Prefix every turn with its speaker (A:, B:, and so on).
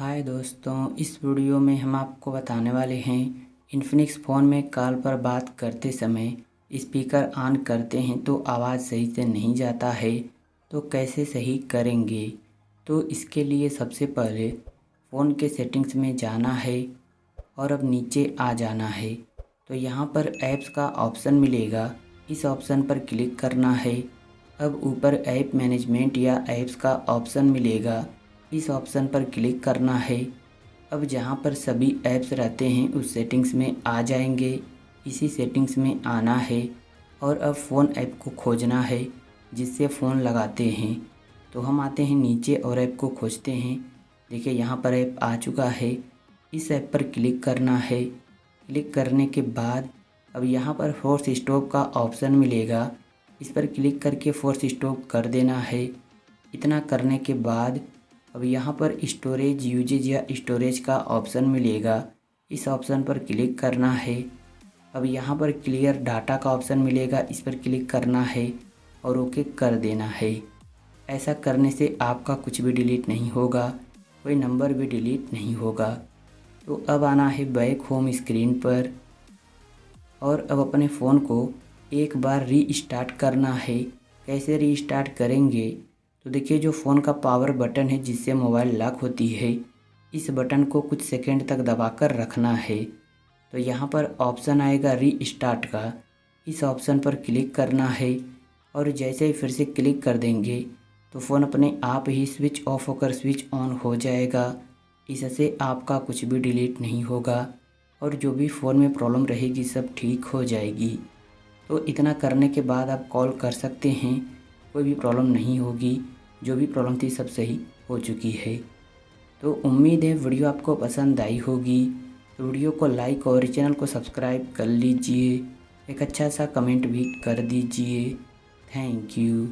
A: हाय दोस्तों, इस वीडियो में हम आपको बताने वाले हैं इन्फिनिक्स फ़ोन में कॉल पर बात करते समय स्पीकर ऑन करते हैं तो आवाज़ सही से नहीं जाता है, तो कैसे सही करेंगे। तो इसके लिए सबसे पहले फ़ोन के सेटिंग्स में जाना है और अब नीचे आ जाना है। तो यहाँ पर ऐप्स का ऑप्शन मिलेगा, इस ऑप्शन पर क्लिक करना है। अब ऊपर ऐप मैनेजमेंट या ऐप्स का ऑप्शन मिलेगा, इस ऑप्शन पर क्लिक करना है। अब जहाँ पर सभी ऐप्स रहते हैं उस सेटिंग्स में आ जाएंगे, इसी सेटिंग्स में आना है और अब फ़ोन ऐप को खोजना है जिससे फ़ोन लगाते हैं। तो हम आते हैं नीचे और ऐप को खोजते हैं। देखिए यहाँ पर ऐप आ चुका है, इस ऐप पर क्लिक करना है। क्लिक करने के बाद अब यहाँ पर फोर्स स्टॉप का ऑप्शन मिलेगा, इस पर क्लिक करके फोर्स स्टॉप कर देना है। इतना करने के बाद अब यहाँ पर स्टोरेज यूजेज या स्टोरेज का ऑप्शन मिलेगा, इस ऑप्शन पर क्लिक करना है। अब यहाँ पर क्लियर डाटा का ऑप्शन मिलेगा, इस पर क्लिक करना है और ओके कर देना है। ऐसा करने से आपका कुछ भी डिलीट नहीं होगा, कोई नंबर भी डिलीट नहीं होगा। तो अब आना है बैक होम स्क्रीन पर और अब अपने फ़ोन को एक बार रीस्टार्ट करना है। कैसे रीस्टार्ट करेंगे, तो देखिए जो फ़ोन का पावर बटन है जिससे मोबाइल लॉक होती है, इस बटन को कुछ सेकंड तक दबाकर रखना है। तो यहाँ पर ऑप्शन आएगा रीस्टार्ट का, इस ऑप्शन पर क्लिक करना है और जैसे ही फिर से क्लिक कर देंगे तो फ़ोन अपने आप ही स्विच ऑफ होकर स्विच ऑन हो जाएगा। इससे आपका कुछ भी डिलीट नहीं होगा और जो भी फ़ोन में प्रॉब्लम रहेगी सब ठीक हो जाएगी। तो इतना करने के बाद आप कॉल कर सकते हैं, कोई भी प्रॉब्लम नहीं होगी, जो भी प्रॉब्लम थी सब सही हो चुकी है। तो उम्मीद है वीडियो आपको पसंद आई होगी। तो वीडियो को लाइक और चैनल को सब्सक्राइब कर लीजिए, एक अच्छा सा कमेंट भी कर दीजिए। Thank you.